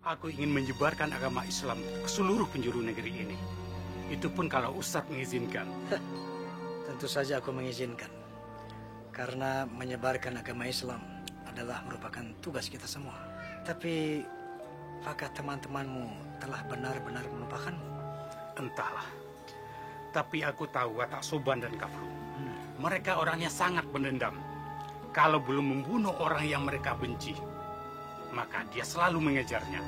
Aku ingin menyebarkan agama Islam ke seluruh penjuru negeri ini. Itu pun kalau Ustadz mengizinkan. Tentu saja aku mengizinkan. Karena menyebarkan agama Islam adalah merupakan tugas kita semua. Tapi, apakah teman-temanmu telah benar-benar melupakanmu? Entahlah. Tapi aku tahu watak Soban dan Kaflu. Mereka orangnya sangat mendendam. Kalau belum membunuh orang yang mereka benci, maka dia selalu mengejarnya.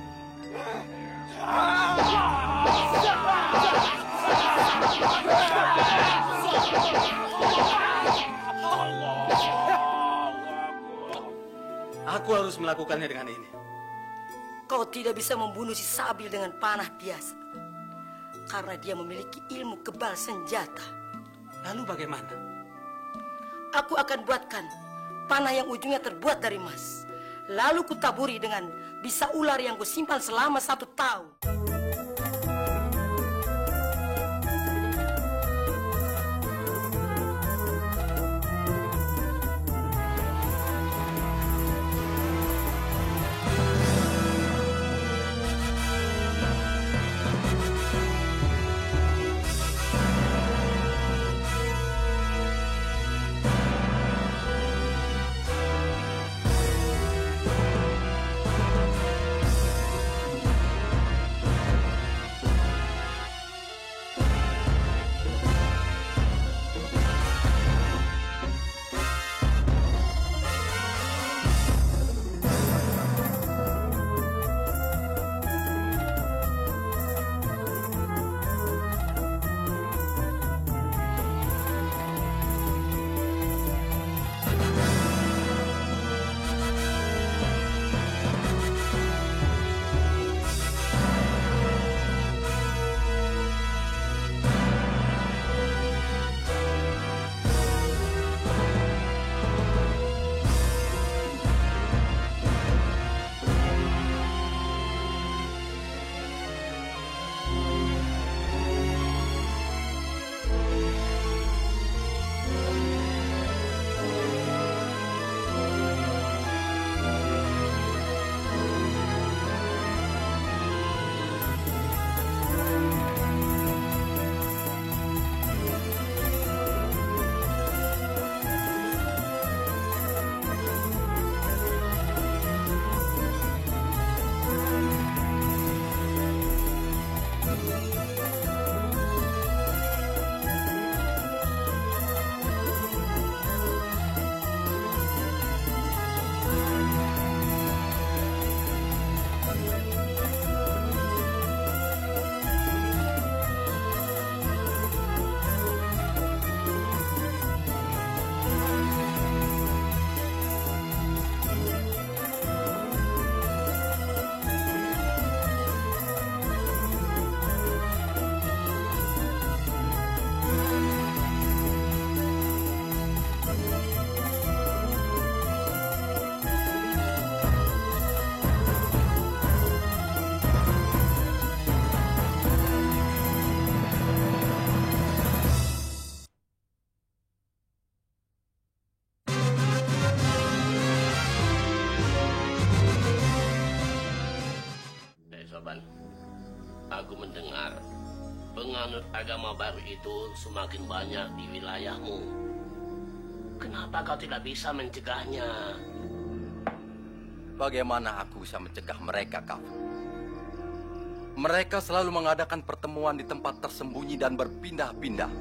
Aku harus melakukannya dengan ini. Kau tidak bisa membunuh si Sabil dengan panah biasa. Karena dia memiliki ilmu kebal senjata. Lalu bagaimana? Aku akan buatkan panah yang ujungnya terbuat dari emas. Lalu kutaburi dengan bisa ular yang kusimpan selama 1 tahun. Aku mendengar penganut agama baru itu semakin banyak di wilayahmu. Kenapa kau tidak bisa mencegahnya? Bagaimana aku bisa mencegah mereka, Kaf? Mereka selalu mengadakan pertemuan di tempat tersembunyi dan berpindah-pindah.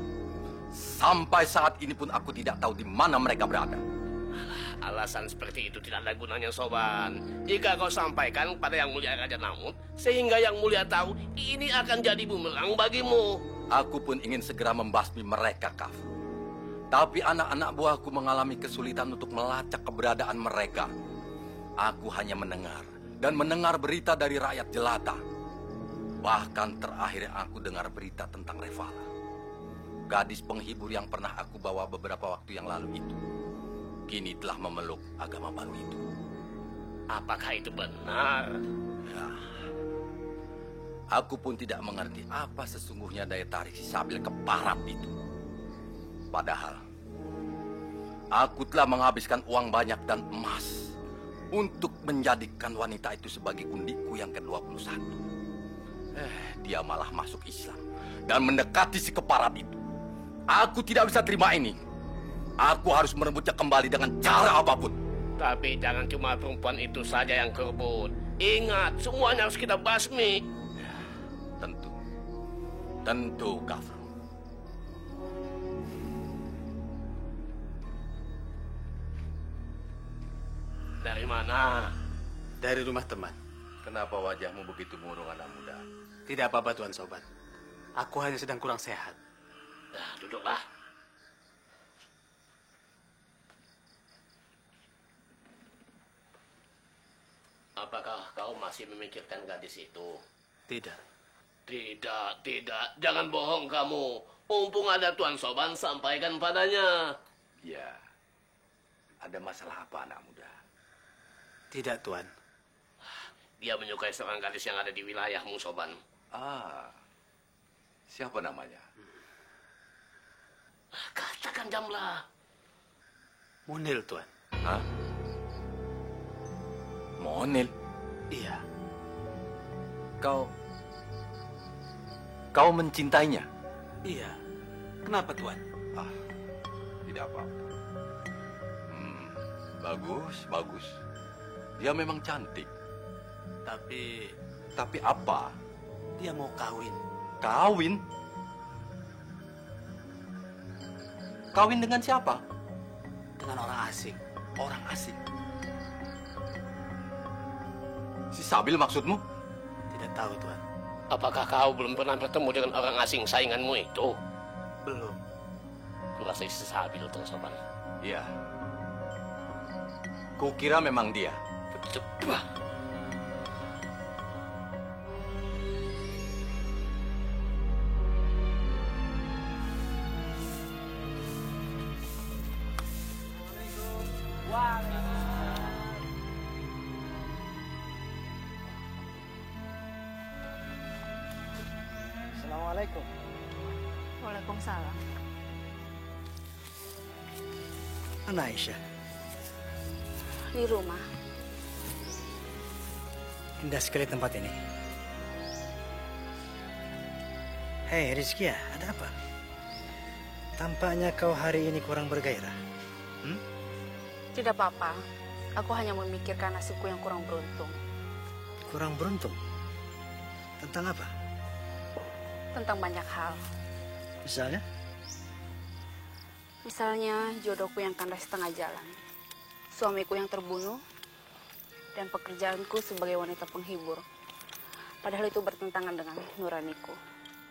Sampai saat ini pun aku tidak tahu di mana mereka berada. Alasan seperti itu tidak ada gunanya, Soban. Jika kau sampaikan kepada Yang Mulia Raja Namut, sehingga Yang Mulia tahu, ini akan jadi bumerang bagimu. Aku pun ingin segera membasmi mereka, Kaf. Tapi anak-anak buahku mengalami kesulitan untuk melacak keberadaan mereka. Aku hanya mendengar dan mendengar berita dari rakyat jelata. Bahkan terakhir aku dengar berita tentang Revala, gadis penghibur yang pernah aku bawa beberapa waktu yang lalu itu. Kini telah memeluk agama baru itu. Apakah itu benar? Ya. Aku pun tidak mengerti apa sesungguhnya daya tarik si Sabil keparat itu. Padahal aku telah menghabiskan uang banyak dan emas untuk menjadikan wanita itu sebagai gundiku yang ke-21. Dia malah masuk Islam dan mendekati si keparat itu. Aku tidak bisa terima ini. Aku harus merebutnya kembali dengan cara apapun. Tapi jangan cuma perempuan itu saja yang kerebut. Ingat, semuanya harus kita basmi. Tentu, Kafru. Dari mana? Dari rumah teman. Kenapa wajahmu begitu murung, anak muda? Tidak apa-apa, Tuan Soban. Aku hanya sedang kurang sehat. Nah, duduklah. Apakah kau masih memikirkan gadis itu? Tidak. Tidak. Jangan bohong kamu. Mumpung ada Tuan Soban, sampaikan padanya. Ya. Ada masalah apa, anak muda? Tidak, Tuan. Dia menyukai seorang gadis yang ada di wilayahmu, Soban. Siapa namanya? Katakan Jamlah. Munil, Tuan. Hah? Monil? Iya. Kau mencintainya? Iya. Kenapa, Tuan? Tidak apa-apa. Bagus. Dia memang cantik. Tapi apa? Dia mau kawin. Kawin? Kawin dengan siapa? Dengan orang asing. Orang asing? Si Sabil maksudmu? Tidak tahu, Tuan. Apakah kau belum pernah bertemu dengan orang asing sainganmu itu? Belum. Kurasa si Sabil, Tuan Soban. Iya. Kukira memang dia. Cepat. Assalamualaikum. Waalaikumsalam. Ana Aisyah. Di rumah. Indah sekali tempat ini. Hei Rizkia, ada apa? Tampaknya kau hari ini kurang bergairah. Tidak apa-apa. Aku hanya memikirkan nasibku yang kurang beruntung. Kurang beruntung? Tentang apa? Tentang banyak hal. Misalnya? Misalnya jodohku yang kandas setengah jalan. Suamiku yang terbunuh. Dan pekerjaanku sebagai wanita penghibur. Padahal itu bertentangan dengan nuraniku.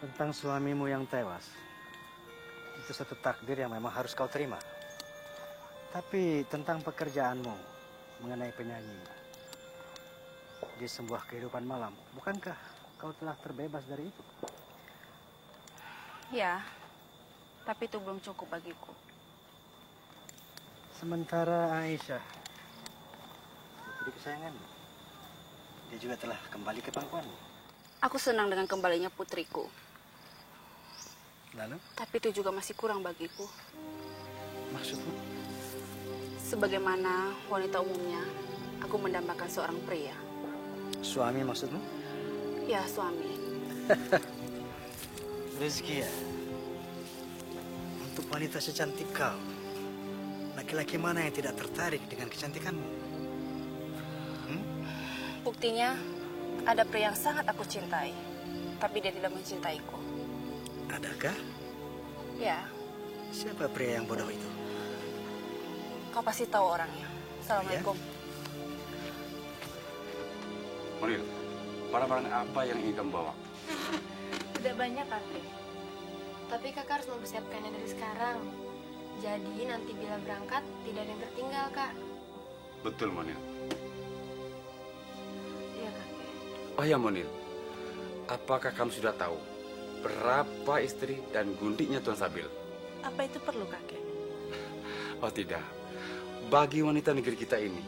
Tentang suamimu yang tewas. Itu satu takdir yang memang harus kau terima. Tapi tentang pekerjaanmu mengenai penyanyi di sebuah kehidupan malam, bukankah kau telah terbebas dari itu? Ya, tapi itu belum cukup bagiku. Sementara Aisyah, putri kesayanganmu, dia juga telah kembali ke pangkuanmu. Aku senang dengan kembalinya putriku. Lalu, Tapi itu juga masih kurang bagiku. maksudmu? Sebagaimana wanita umumnya, aku mendambakan seorang pria. Suami maksudmu? Ya, suami. Rezeki ya. Untuk wanita secantik kau, laki-laki mana yang tidak tertarik dengan kecantikanmu? Buktinya, ada pria yang sangat aku cintai, tapi dia tidak mencintaiku. Adakah? Ya, Siapa pria yang bodoh itu? kau pasti tahu orangnya. Assalamualaikum. Munil, barang-barang apa yang ingin kamu bawa? Tidak banyak, kakek. Tapi kakak harus mempersiapkannya dari sekarang. Jadi nanti bila berangkat, tidak ada yang tertinggal, Kak. Betul, Munil. Iya, kakek. Oh ya, Munil. Apakah kamu sudah tahu berapa istri dan gundiknya Tuan Sabil? Apa itu perlu, kakek? Oh tidak. Bagi wanita negeri kita ini,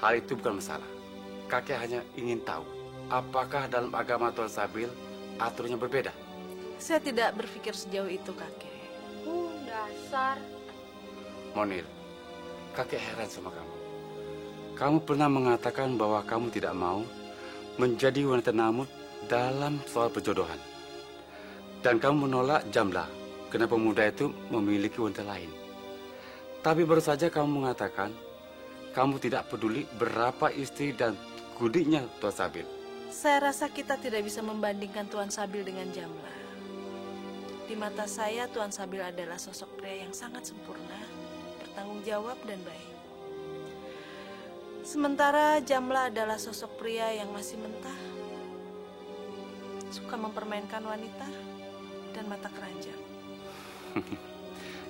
hal itu bukan masalah. Kakek hanya ingin tahu, apakah dalam agama Tuan Sabil aturannya berbeda? Saya tidak berpikir sejauh itu, kakek. Dasar. Munil, kakek heran sama kamu. kamu pernah mengatakan bahwa kamu tidak mau menjadi wanita Namut dalam soal perjodohan. Dan kamu menolak Jamlah karena pemuda itu memiliki wanita lain. Tapi baru saja kamu mengatakan kamu tidak peduli berapa istri dan gudiknya Tuan Sabil. Saya rasa kita tidak bisa membandingkan Tuan Sabil dengan Jamlah. Di mata saya, Tuan Sabil adalah sosok pria yang sangat sempurna, bertanggung jawab dan baik. Sementara Jamlah adalah sosok pria yang masih mentah, suka mempermainkan wanita dan mata keranjang.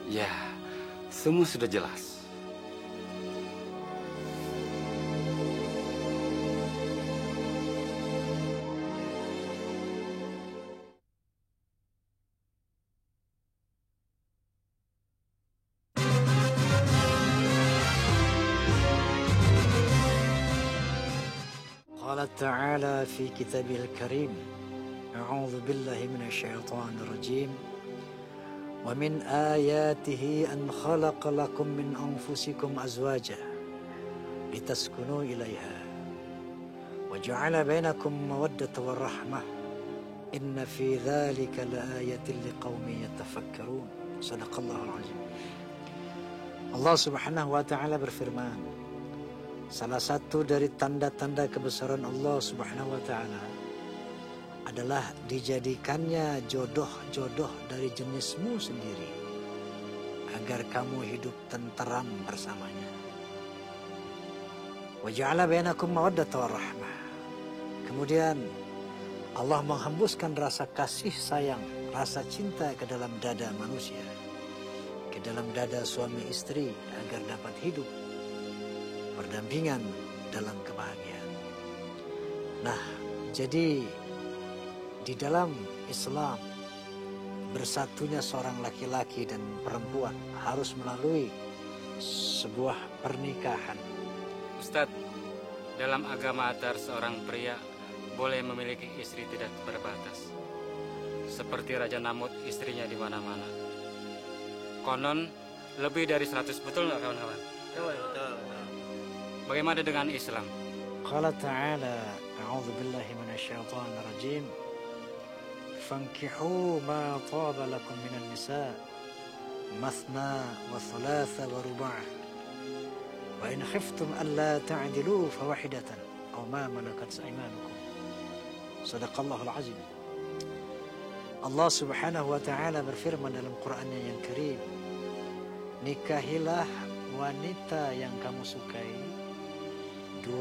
Ya, semua sudah jelas. قال تعالى في كتابه الكريم أعوذ بالله من الشيطان الرجيم ومن آياته أن خلق لكم من أنفسكم أزواجا لتسكنوا إليها وجعل بينكم مودة والرحمة إن في ذلك لآية لقوم يتفكرون صدق الله العظيم. Allah Subhanahu wa Ta'ala berfirman, salah satu dari tanda-tanda kebesaran Allah Subhanahu wa Ta'ala adalah dijadikannya jodoh-jodoh dari jenismu sendiri agar kamu hidup tenteram bersamanya. Wa ja'ala bainakum mawaddata warahmah. Kemudian Allah menghembuskan rasa kasih sayang, rasa cinta ke dalam dada manusia, ke dalam dada suami istri agar dapat hidup berdampingan dalam kebahagiaan. Nah, jadi di dalam Islam bersatunya seorang laki-laki dan perempuan harus melalui sebuah pernikahan. Ustadz, dalam agama Atar seorang pria boleh memiliki istri tidak berbatas. Seperti Raja Namut istrinya di mana-mana. Konon lebih dari 100, betul nggak kawan-kawan? Betul. Bagaimana dengan Islam? Qala ta'ala a'udzu billahi minasyaitonir rajim. Fankihu ma taba lakum minan nisa mathna wa thulatha wa ruba'. Wa in khiftum alla ta'dilu fawahidatan aw ma malakat aymanukum. Shadaqallahul azim. Allah Subhanahu wa Ta'ala berfirman dalam Qur'annya yang karim, nikahilah wanita yang kamu sukai 2,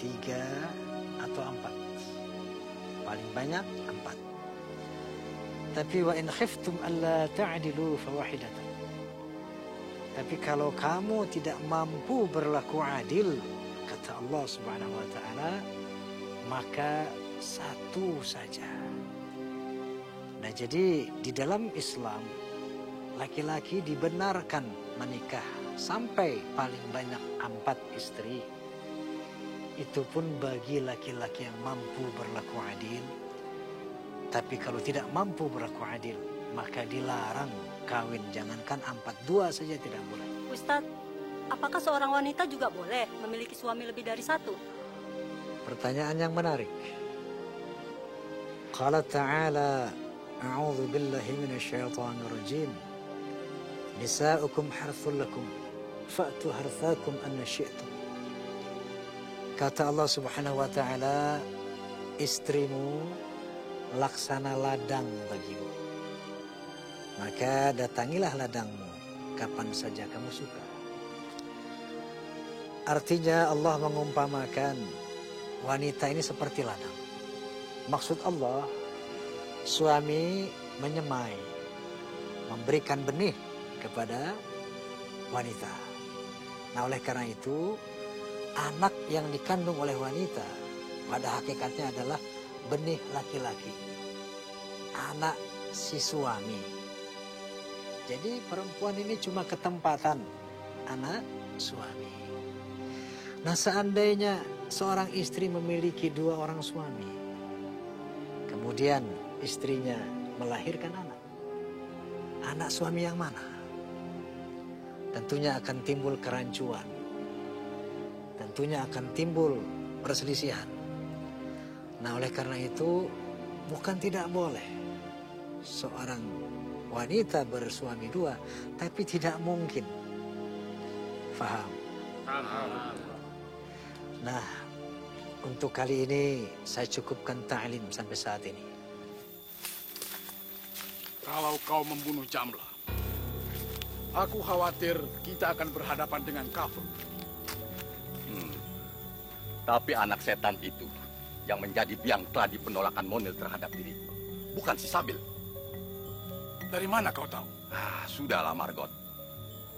3, atau 4. Paling banyak 4. Tapi wa in khiftum alla ta'dilu fawahidatan. Tapi kalau kamu tidak mampu berlaku adil, kata Allah Subhanahu wa Ta'ala, maka 1 saja. Nah, jadi di dalam Islam laki-laki dibenarkan menikah sampai paling banyak 4 istri. Itu pun bagi laki-laki yang mampu berlaku adil. Tapi kalau tidak mampu berlaku adil, maka dilarang kawin. Jangankan 4, 2 saja tidak boleh. Ustadz, apakah seorang wanita juga boleh memiliki suami lebih dari 1? Pertanyaan yang menarik. Qala ta'ala a'udzu billahi minasyaitonir rajim. Nisa'ukum harthul lakum fa'tu harthakum anna syi'tum. Kata Allah Subhanahu wa Ta'ala, istrimu laksana ladang bagimu. Maka datangilah ladangmu kapan saja kamu suka. Artinya Allah mengumpamakan wanita ini seperti ladang. Maksud Allah, suami menyemai, memberikan benih kepada wanita. Nah, oleh karena itu, anak yang dikandung oleh wanita pada hakikatnya adalah benih laki-laki, anak si suami. Jadi perempuan ini cuma ketempatan anak suami. Nah, seandainya seorang istri memiliki 2 orang suami, kemudian istrinya melahirkan anak suami yang mana? Tentunya akan timbul kerancuan. tentunya akan timbul perselisihan. Nah, oleh karena itu bukan tidak boleh seorang wanita bersuami dua, tapi tidak mungkin. Faham? Nah, untuk kali ini saya cukupkan ta'lim sampai saat ini. Kalau kau membunuh Jamlah, aku khawatir kita akan berhadapan dengan kafir. Tapi anak setan itu yang menjadi biang keladi penolakan Monil terhadap diri, bukan si Sabil. Dari mana kau tahu? Sudahlah, Margot.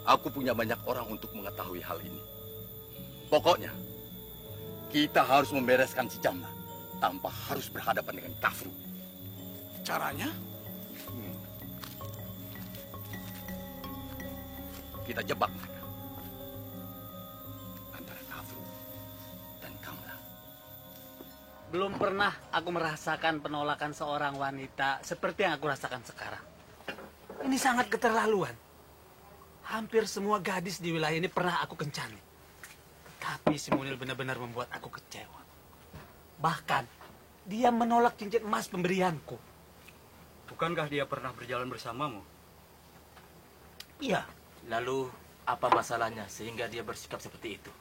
Aku punya banyak orang untuk mengetahui hal ini. Pokoknya, kita harus membereskan si Jamlah tanpa harus berhadapan dengan kafir. Caranya? Kita jebak mereka antara kafir dan Kamla. Belum pernah aku merasakan penolakan seorang wanita seperti yang aku rasakan sekarang. Ini sangat keterlaluan. Hampir semua gadis di wilayah ini pernah aku kencani. Tapi si Munil benar-benar membuat aku kecewa. Bahkan, dia menolak cincin emas pemberianku. Bukankah dia pernah berjalan bersamamu? Iya. Lalu, apa masalahnya sehingga dia bersikap seperti itu?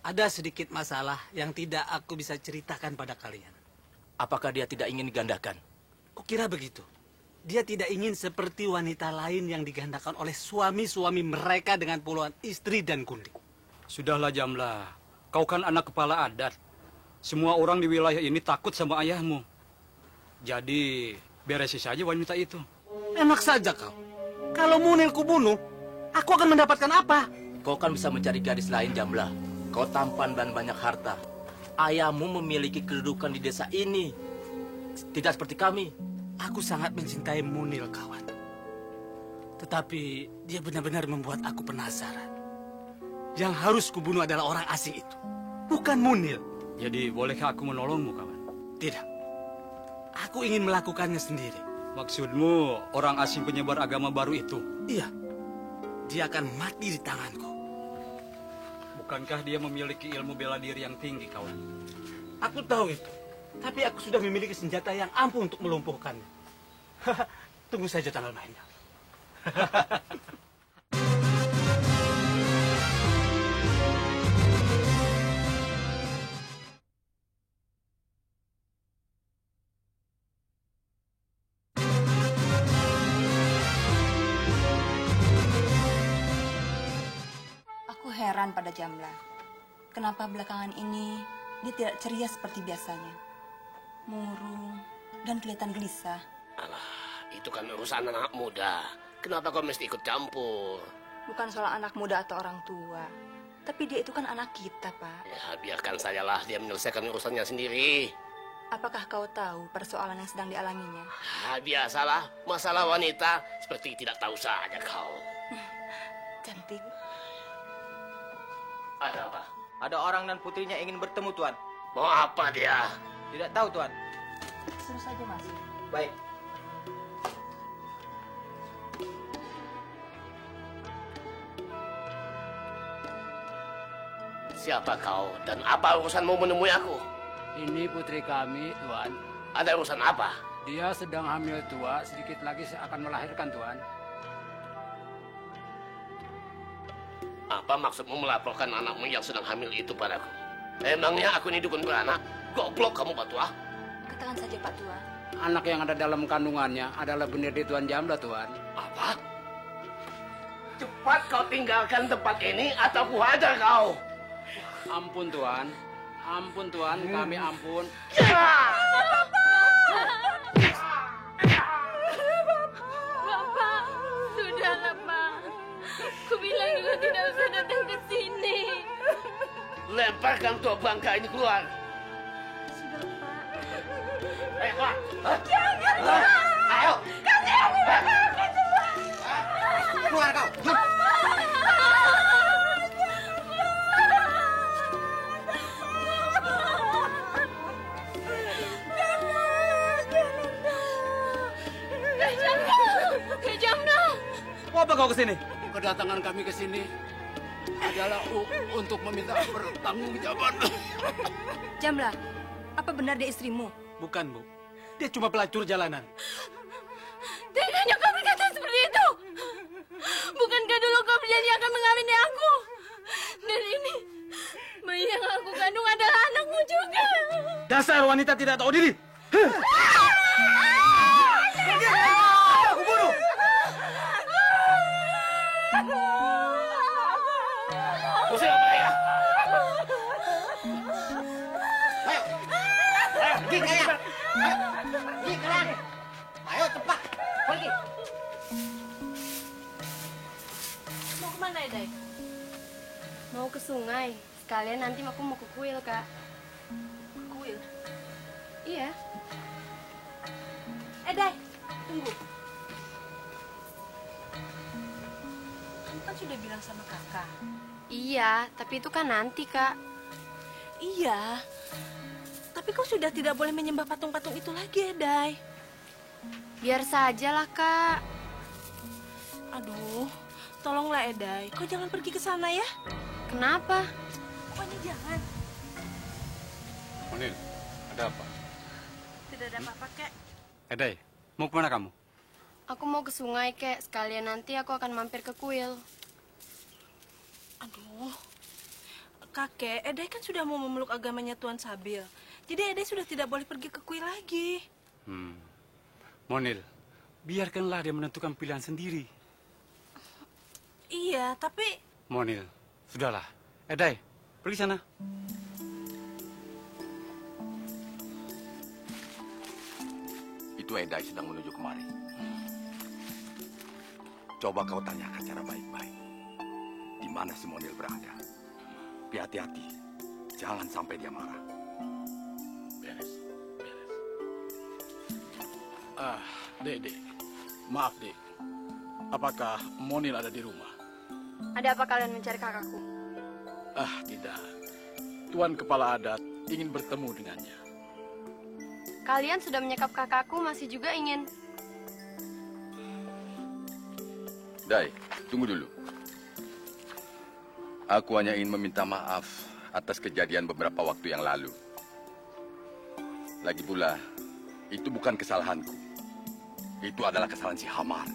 Ada sedikit masalah yang tidak aku bisa ceritakan pada kalian. Apakah dia tidak ingin digandakan? Kukira begitu. Dia tidak ingin seperti wanita lain yang digandakan oleh suami-suami mereka dengan puluhan istri dan kundi. Sudahlah Jamlah, kau kan anak kepala adat. Semua orang di wilayah ini takut sama ayahmu. Jadi, beresi saja wanita itu. Enak saja kau. Kalau Munil kubunuh, aku akan mendapatkan apa? Kau kan bisa mencari gadis lain, Jamlah. Kau tampan dan banyak harta. Ayahmu memiliki kedudukan di desa ini. Tidak seperti kami. Aku sangat mencintai Munil, kawan. Tetapi dia benar-benar membuat aku penasaran. Yang harus kubunuh adalah orang asing itu, bukan Munil. Jadi bolehkah aku menolongmu, kawan? Tidak. Aku ingin melakukannya sendiri. Maksudmu orang asing penyebar agama baru itu? Iya. Dia akan mati di tanganku. Bukankah dia memiliki ilmu bela diri yang tinggi, kawan? Aku tahu itu. Tapi aku sudah memiliki senjata yang ampuh untuk melumpuhkannya. Tunggu saja tanggal mainnya. Aku heran pada Jamlah. Kenapa belakangan ini dia tidak ceria seperti biasanya? Murung dan kelihatan gelisah. Alah, itu kan urusan anak muda. Kenapa kau mesti ikut campur? Bukan soal anak muda atau orang tua. Tapi dia itu kan anak kita, Pak. Ya, biarkan sajalah dia menyelesaikan urusannya sendiri. Apakah kau tahu persoalan yang sedang dialaminya? Biasalah, masalah wanita seperti tidak tahu saja kau. Cantik. Ada apa? Ada orang dan putrinya ingin bertemu, Tuan. Mau apa dia? Tidak tahu, Tuan. Suruh saja masuk. Baik. Siapa kau dan apa urusanmu menemui aku? Ini putri kami, Tuan. Ada urusan apa? Dia sedang hamil tua, sedikit lagi akan melahirkan, Tuan. Apa maksudmu melaporkan anakmu yang sedang hamil itu padaku? Emangnya aku ini dukun beranak? Goblok kamu, Pak Tua. Katakan saja, Pak Tua. Anak yang ada dalam kandungannya adalah benar di Tuan Jamlah, Tuan. Apa? Cepat kau tinggalkan tempat ini atau ku hajar kau. Ampun, Tuan. Ampun, Tuan. Kami ampun. Bapak, sudahlah, Pak. Kubilang juga tidak usah datang ke sini. Lemparkan tua bangka ini keluar. Sudah, Pak. Ayo, keluar. Jangan, Pak. Ayo. Kasih aku, Pak. Keluar kau. Jamlah. Apa kau kesini? Kedatangan kami ke sini adalah untuk meminta pertanggungjawaban. Jamla, apa benar dia istrimu? Bukan, Bu. Dia cuma pelacur jalanan. Teganya kau berkata seperti itu. Bukankah dulu kau berjanji akan mengawini aku? Dan ini, bayi yang aku kandung adalah anakmu juga. Dasar wanita tidak tahu diri. Aku bunuh. Usir mereka. Ayo, pergi kalian. Pergi kalian. Ayo cepat, pergi. Mau kemana, Edai? Mau ke sungai. Sekalian nanti aku mau ke kuil, Kak. Kuil? Iya. Edai, tunggu. Kamu kan sudah bilang sama kakak. Iya, tapi itu kan nanti, Kak. Iya, tapi kau sudah tidak boleh menyembah patung-patung itu lagi, Edai. Biar saja lah, Kak. Aduh, tolonglah, Edai. Kau jangan pergi ke sana ya. Kenapa? Pokoknya jangan. Monil, ada apa? Tidak ada apa-apa, Kek. Edai, mau kemana kamu? Aku mau ke sungai, Kek. Sekalian nanti aku akan mampir ke kuil. Aduh, kakek, Edai kan sudah mau memeluk agamanya Tuan Sabil. Jadi Edai sudah tidak boleh pergi ke kuil lagi. Monil, biarkanlah dia menentukan pilihan sendiri. Iya, tapi... Monil, sudahlah. Edai, pergi sana. Itu Edai sedang menuju kemari. Coba kau tanyakan cara baik-baik. Di mana si Monil berada? Hati-hati, jangan sampai dia marah. Beres. Dek. Maaf, Dek. Apakah Monil ada di rumah? Ada apa kalian mencari kakakku? Tidak. Tuan Kepala Adat ingin bertemu dengannya. Kalian sudah menyekap kakakku, masih juga ingin. Dai, tunggu dulu. Aku hanya ingin meminta maaf atas kejadian beberapa waktu yang lalu. Lagi pula, itu bukan kesalahanku. Itu adalah kesalahan si Hamar.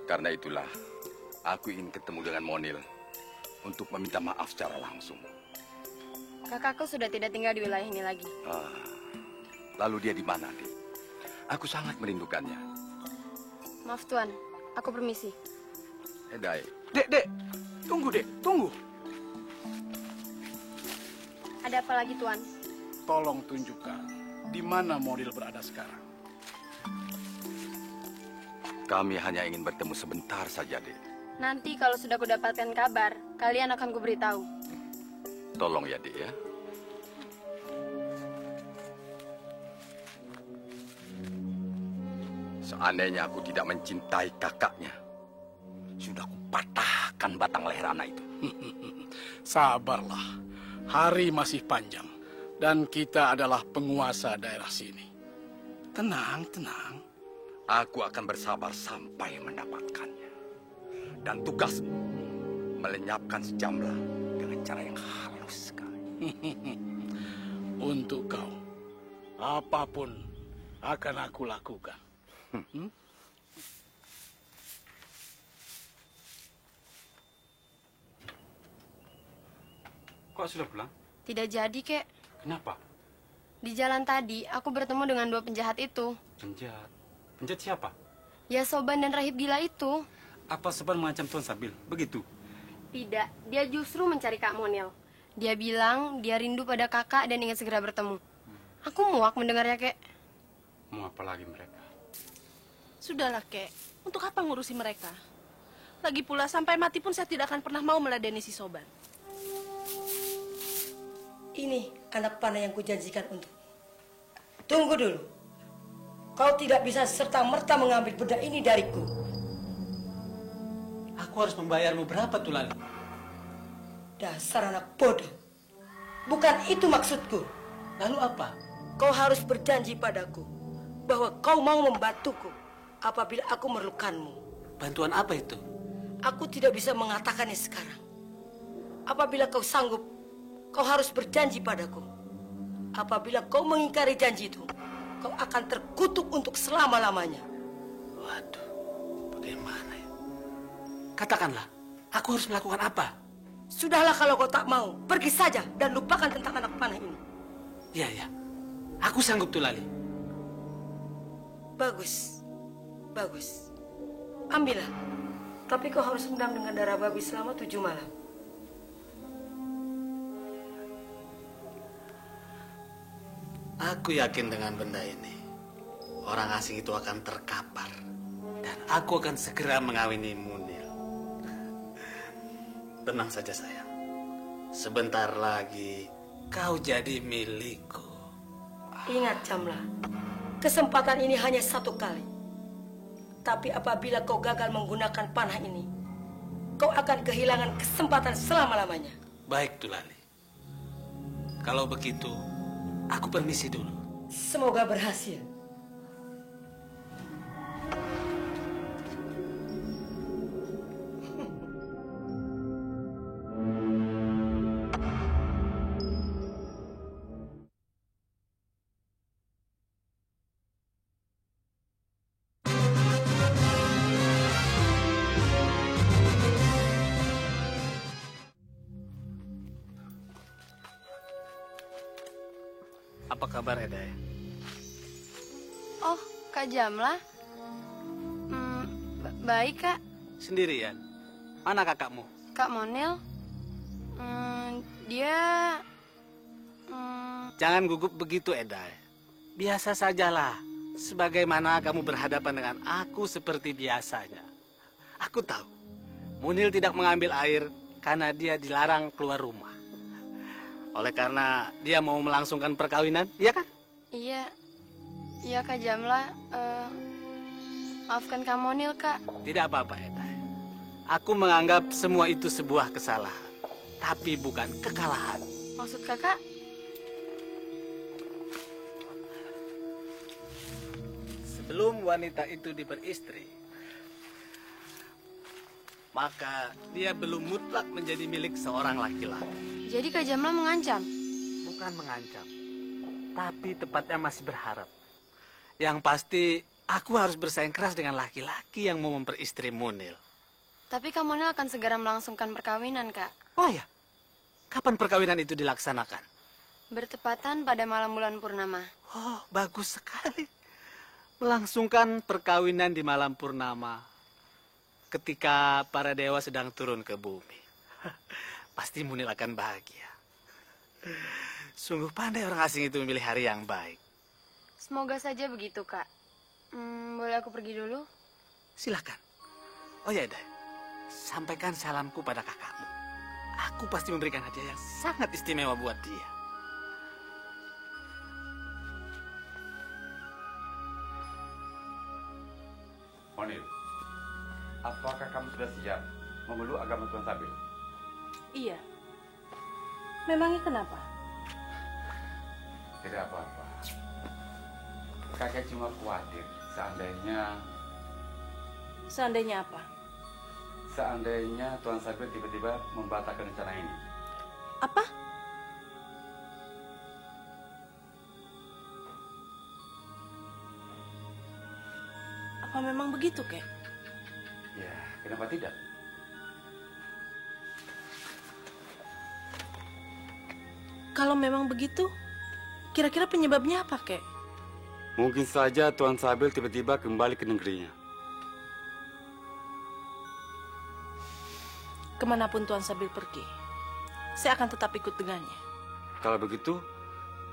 Karena itulah, aku ingin ketemu dengan Monil untuk meminta maaf secara langsung. Kakakku sudah tidak tinggal di wilayah ini lagi. Lalu dia di mana, Dek? Aku sangat merindukannya. Maaf, Tuan. Aku permisi. Dai. Dek. Tunggu, Dek. Tunggu. Ada apa lagi, Tuan? Tolong tunjukkan di mana Monil berada sekarang. Kami hanya ingin bertemu sebentar saja, Dek. Nanti kalau sudah kudapatkan kabar, kalian akan kuberitahu. Tolong ya, Dek, ya. Seandainya aku tidak mencintai kakaknya, sudah kupatahkan batang leher anak itu. Sabarlah, hari masih panjang dan kita adalah penguasa daerah sini. Tenang. Aku akan bersabar sampai mendapatkannya. Dan tugasmu melenyapkan si Jamla dengan cara yang halus sekali. Untuk kau, apapun akan aku lakukan. Kok sudah pulang? Tidak jadi, Kek. Kenapa? Di jalan tadi, aku bertemu dengan dua penjahat itu. Penjahat? Penjahat siapa? Ya, Soban dan Rahib Gila itu. Apa Soban mengancam Tuan Sabil? Begitu? Tidak, dia justru mencari Kak Monil. Dia bilang dia rindu pada kakak dan ingin segera bertemu. Aku muak mendengarnya, Kek. Mau apa lagi mereka? Sudahlah, Kek. Untuk apa ngurusi mereka? Lagi pula, sampai mati pun saya tidak akan pernah mau meladeni si Soban. Ini anak panah yang kujanjikan untuk. Tunggu dulu. Kau tidak bisa serta-merta mengambil benda ini dariku. Aku harus membayarmu berapa, Tulan? Dasar anak bodoh. Bukan itu maksudku. Lalu apa? Kau harus berjanji padaku bahwa kau mau membantuku apabila aku memerlukanmu. Bantuan apa itu? Aku tidak bisa mengatakannya sekarang. Apabila kau sanggup, kau harus berjanji padaku. Apabila kau mengingkari janji itu, kau akan terkutuk untuk selama-lamanya. Waduh, bagaimana ya? Katakanlah, aku harus melakukan apa? Sudahlah kalau kau tak mau, pergi saja dan lupakan tentang anak panah ini. Iya, aku sanggup Tulali. Bagus, bagus. Ambillah. Tapi kau harus rendam dengan darah babi selama 7 malam. Aku yakin dengan benda ini, orang asing itu akan terkapar. Dan aku akan segera mengawini Munil. Tenang saja sayang. Sebentar lagi kau jadi milikku. Ingat Jamla, kesempatan ini hanya 1 kali. Tapi apabila kau gagal menggunakan panah ini, kau akan kehilangan kesempatan selama-lamanya. Baik Tulali. Kalau begitu, aku permisi dulu. Semoga berhasil. Apa kabar Eday? Oh, Kak Jamla. Baik, Kak. Sendirian? Mana kakakmu? Kak Monil. Dia... Jangan gugup begitu, Eday. Biasa sajalah. Sebagaimana kamu berhadapan dengan aku seperti biasanya. Aku tahu, Munil tidak mengambil air karena dia dilarang keluar rumah. Oleh karena dia mau melangsungkan perkawinan, iya kan? Iya. Iya, Kak Jamla. Maafkan Kak Monil, Kak. Tidak apa-apa, Eday. Aku menganggap semua itu sebuah kesalahan. Tapi bukan kekalahan. Maksud Kakak? Sebelum wanita itu diberistri, maka dia belum mutlak menjadi milik seorang laki-laki. Jadi Kak Jamla mengancam? Bukan mengancam, tapi tepatnya masih berharap. Yang pasti, aku harus bersaing keras dengan laki-laki yang mau memperistri Munil. Tapi Kak Monil akan segera melangsungkan perkawinan, Kak. Oh ya, kapan perkawinan itu dilaksanakan? Bertepatan pada malam bulan purnama. Oh, bagus sekali. Melangsungkan perkawinan di malam purnama ketika para dewa sedang turun ke bumi. Pasti Munil akan bahagia. Sungguh pandai orang asing itu memilih hari yang baik. Semoga saja begitu, Kak. Boleh aku pergi dulu? Silakan. Oh ya, Eday. Sampaikan salamku pada kakakmu. Aku pasti memberikan hadiah yang sangat istimewa buat dia. Monil, apakah kamu sudah siap memeluk agama Tuan Sabil? Iya. Memangnya kenapa? Tidak apa-apa. Kakek cuma khawatir seandainya... Seandainya apa? Seandainya Tuan Sabil tiba-tiba membatalkan rencana ini. Apa? Apa memang begitu, Kek? Ya, kenapa tidak? Kalau memang begitu, kira-kira penyebabnya apa, Kek? Mungkin saja Tuan Sabil tiba-tiba kembali ke negerinya. Kemanapun Tuan Sabil pergi, saya akan tetap ikut dengannya. Kalau begitu,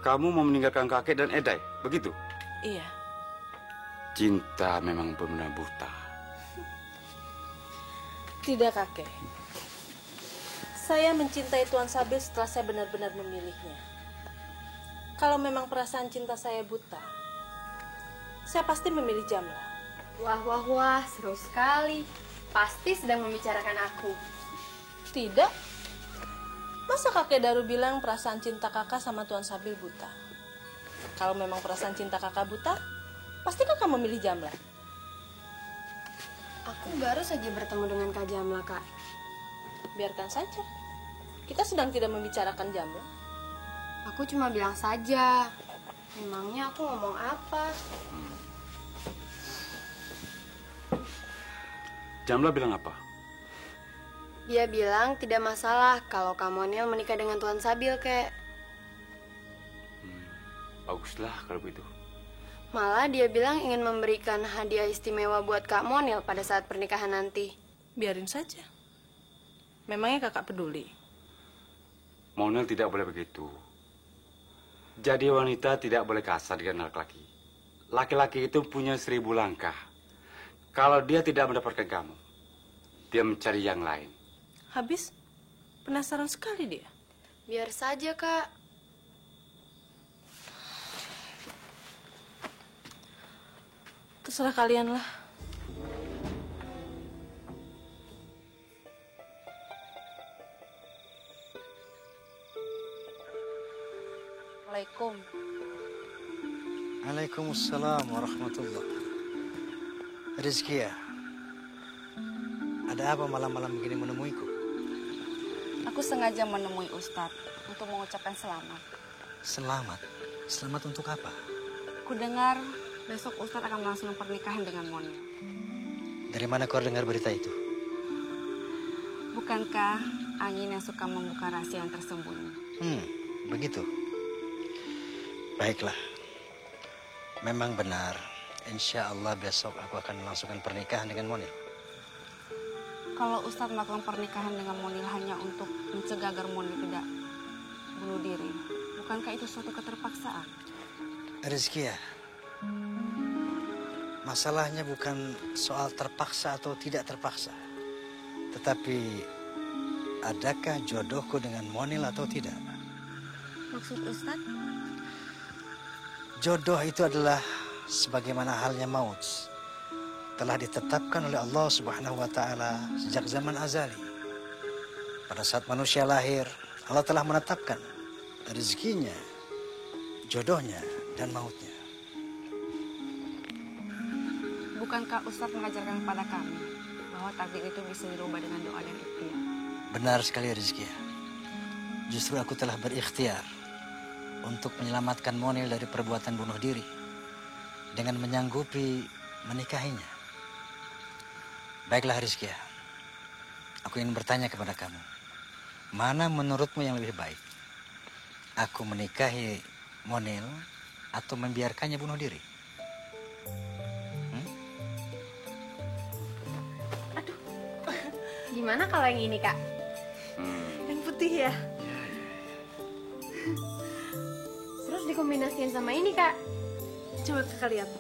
kamu mau meninggalkan kakek dan Eday, begitu? Iya. Cinta memang benar buta. Tidak, kakek. Saya mencintai Tuan Sabil setelah saya benar-benar memilihnya. Kalau memang perasaan cinta saya buta, saya pasti memilih Jamla. Wah, wah, wah, seru sekali. Pasti sedang membicarakan aku. Tidak. Masa kakek Daru bilang perasaan cinta kakak sama Tuan Sabil buta? Kalau memang perasaan cinta kakak buta, pasti kakak memilih Jamla. Aku baru saja bertemu dengan Kak Jamla, Kak. Biarkan saja. Kita sedang tidak membicarakan Jamla. Aku cuma bilang saja. Memangnya aku ngomong apa? Jamla bilang apa? Dia bilang tidak masalah kalau Kak Monil menikah dengan Tuan Sabil, kek. Baguslah kalau begitu. Malah dia bilang ingin memberikan hadiah istimewa buat Kak Monil pada saat pernikahan nanti. Biarin saja. Memangnya kakak peduli? Monil tidak boleh begitu. Jadi wanita tidak boleh kasar dengan laki-laki. Laki-laki itu punya 1000 langkah. Kalau dia tidak mendapatkan kamu, dia mencari yang lain. Habis? Penasaran sekali dia. Biar saja, Kak. Terserah kalian lah. Assalamualaikum. Waalaikumsalam warahmatullahi. Rizky ya, ada apa malam-malam begini menemuiku? Aku sengaja menemui Ustadz untuk mengucapkan selamat. Selamat? Selamat untuk apa? Ku dengar besok Ustadz akan melangsungkan pernikahan dengan Monil. Dari mana kau dengar berita itu? Bukankah angin yang suka membuka rahasia yang tersembunyi? Begitu. Baiklah. Memang benar. Insya Allah besok aku akan melangsungkan pernikahan dengan Monil. Kalau Ustadz melakukan pernikahan dengan Monil hanya untuk mencegah agar Monil tidak bunuh diri, bukankah itu suatu keterpaksaan? Rizky ya, masalahnya bukan soal terpaksa atau tidak terpaksa. Tetapi, adakah jodohku dengan Monil atau tidak? Maksud Ustadz? Jodoh itu adalah sebagaimana halnya maut. Telah ditetapkan oleh Allah Subhanahu wa Ta'ala sejak zaman azali. Pada saat manusia lahir, Allah telah menetapkan rezekinya, jodohnya, dan mautnya. Bukankah Ustadz mengajarkan kepada kami bahwa takdir itu bisa dirubah dengan doa dan ikhtiar? Benar sekali Rizky. Justru aku telah berikhtiar untuk menyelamatkan Monil dari perbuatan bunuh diri dengan menyanggupi menikahinya. Baiklah Rizky, aku ingin bertanya kepada kamu, mana menurutmu yang lebih baik? Aku menikahi Monil atau membiarkannya bunuh diri? Gimana kalau yang ini, Kak? Yang putih ya? Terus dikombinasiin sama ini, Kak. Coba kakak lihat.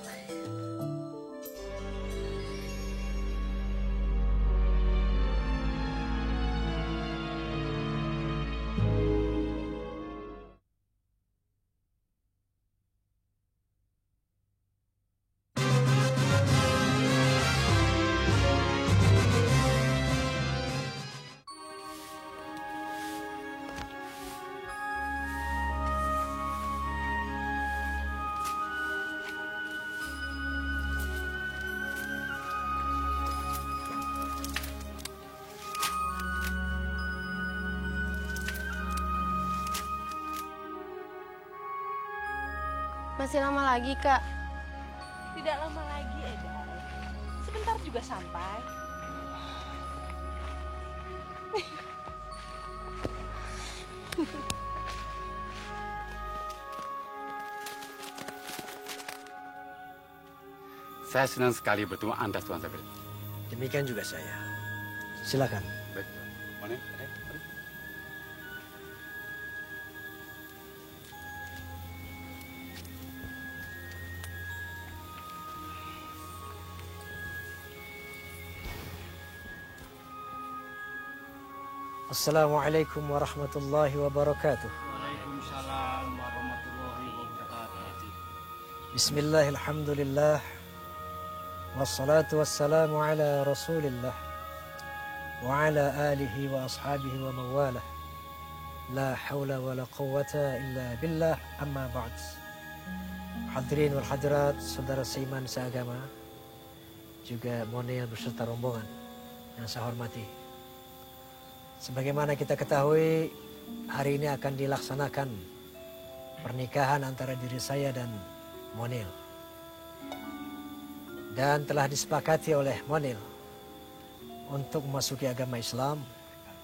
Masih lama lagi, Kak. Tidak lama lagi, Eda. Sebentar juga sampai. Saya senang sekali bertemu Anda, Tuan Sabil. Demikian juga saya. Silakan. Baik, Tuan. Monil, mari. Assalamualaikum warahmatullahi wabarakatuh. Waalaikumsalam warahmatullahi wabarakatuh. Bismillah, alhamdulillah. Wassalatu wassalamu ala rasulillah. Wa ala alihi wa ashabihi wa mawalah. La hawla wa la quwwata illa billah, amma ba'd. Hadirin wal hadirat, saudara seiman seagama, juga Monil beserta rombongan yang saya hormati. Sebagaimana kita ketahui, hari ini akan dilaksanakan pernikahan antara diri saya dan Monil. Dan telah disepakati oleh Monil untuk memasuki agama Islam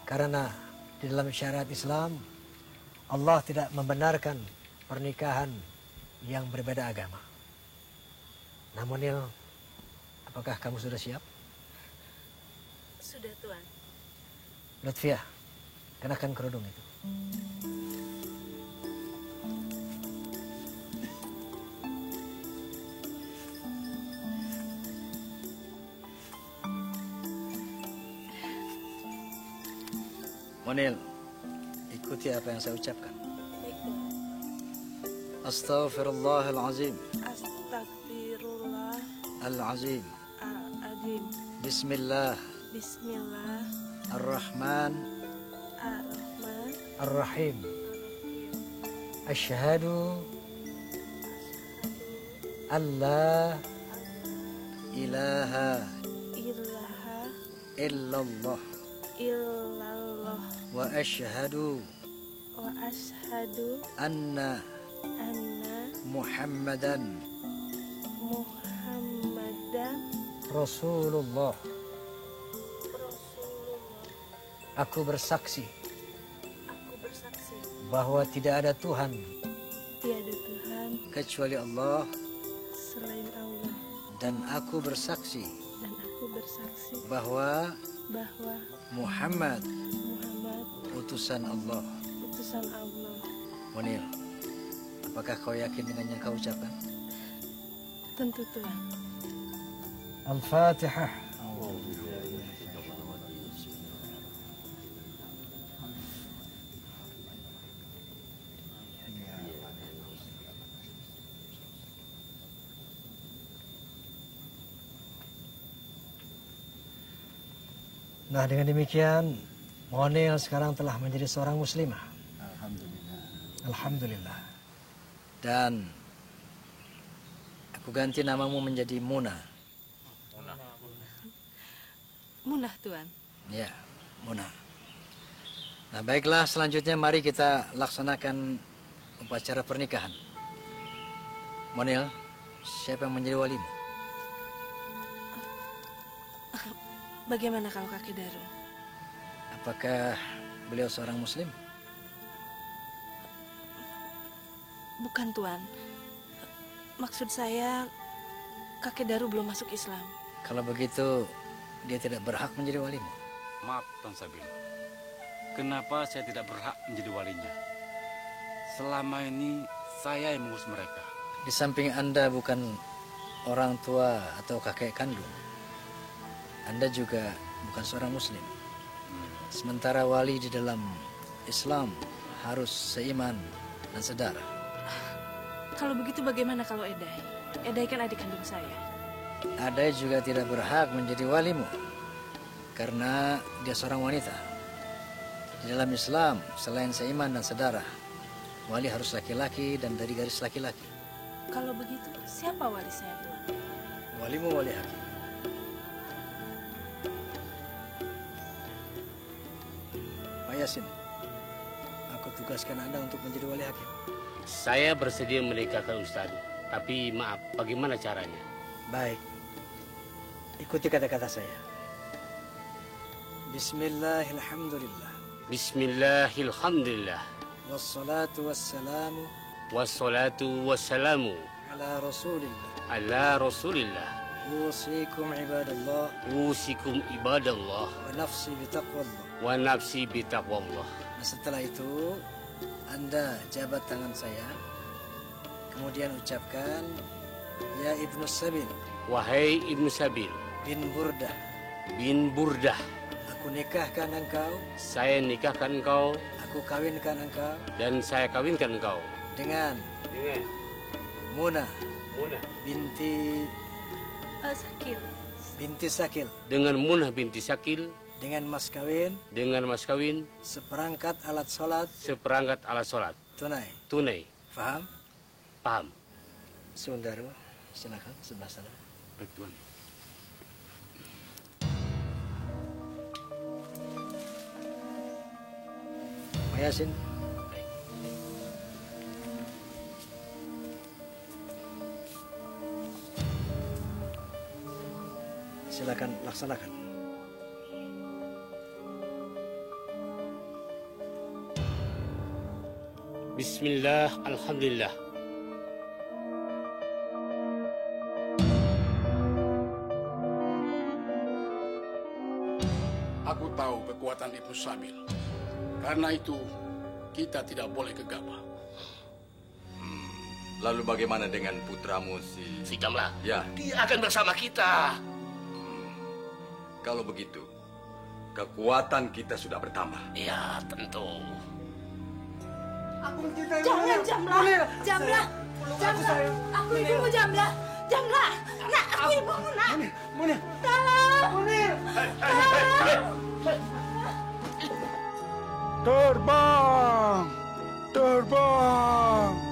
karena di dalam syariat Islam Allah tidak membenarkan pernikahan yang berbeda agama. Nah Monil, apakah kamu sudah siap? Sudah, Tuan. Lutfiah, kenakan kerudung itu. Monil, ikuti apa yang saya ucapkan. Baik, Tuan. Astaghfirullahalazim. Astagfirullah Al-azim. al-azim. Bismillah. Bismillah Ar-Rahman. ar-Rahman Ar-Rahim. Asyhadu an la ilaha ilaha illallah illallah wa asyhadu wa ashadu anna anna Muhammadan Muhammadan Rasulullah. Aku bersaksi bahwa tidak ada Tuhan tiada Tuhan kecuali Allah, selain Allah, dan aku bersaksi bahwa Muhammad utusan Allah. Monil, apakah kau yakin dengan yang kau ucapkan? Tentu, Tuhan. Al-Fatihah. Nah, dengan demikian Monil sekarang telah menjadi seorang muslimah. Alhamdulillah. Alhamdulillah. Dan aku ganti namamu menjadi Muna. Munah, Tuan. Ya, Muna. Nah, baiklah, selanjutnya mari kita laksanakan upacara pernikahan. Monil, siapa yang menjadi walimu? Bagaimana kalau kakek Daru? Apakah beliau seorang muslim? Bukan, Tuan. Maksud saya, kakek Daru belum masuk Islam. Kalau begitu, dia tidak berhak menjadi walimu. Maaf, Tuan Sabil. Kenapa saya tidak berhak menjadi walinya? Selama ini saya yang mengurus mereka. Di samping Anda bukan orang tua atau kakek kandung, Anda juga bukan seorang muslim. Sementara wali di dalam Islam harus seiman dan sedara. Kalau begitu bagaimana kalau Edai? Edai kan adik kandung saya. Adai juga tidak berhak menjadi walimu karena dia seorang wanita. Di dalam Islam, selain seiman dan sedara, wali harus laki-laki dan dari garis laki-laki. Kalau begitu, siapa wali saya, Tuan? Walimu wali hakim. Pak Yasin, aku tugaskan Anda untuk menjadi wali hakim. Saya bersedia menikahkan Ustaz, tapi maaf, bagaimana caranya? Baik, ikuti kata-kata saya. Bismillahirrahmanirrahim. Bismillahirrahmanirrahim. Wassalatu wassalamu Wassalatu wassalamu ala Rasulillah. ala Rasulillah. Usikum ibadallah. Usikum ibadallah. Wa nafsi bitaqwallah. Wa nafsi bitaqwallah. Nah, setelah itu, Anda jabat tangan saya, kemudian ucapkan, Ya Ibnu Sabil. Wahai Ibnu Sabil. Bin Burdah. Bin Burdah. Aku nikahkan engkau. Saya nikahkan engkau. Aku kawinkan engkau. Dan saya kawinkan engkau. Dengan Muna. Binti Sakil. Binti Sakil. Dengan Munah binti Sakil. Dengan mas kawin. Dengan mas kawin. Seperangkat alat sholat. Seperangkat alat sholat. Tunai. Tunai. Faham? Paham. Saudara, silakan sebelah sana. Baik, Tuan. Yasin. Silakan laksanakan. Bismillah, alhamdulillah. Aku tahu kekuatan Ibnu Sabil. Karena itu, kita tidak boleh gegabah. Lalu bagaimana dengan putramu si Jamlah? Ya. Dia akan bersama kita. Kalau begitu, kekuatan kita sudah bertambah. Ya, tentu. Aku mencintai Jangan, Jamlah. Jamlah. Jamlah. Aku ibumu, Jamlah. Jamlah. Nak, aku ibumu, nak. Munir. Tolong. Munir. Terbang! Terbang!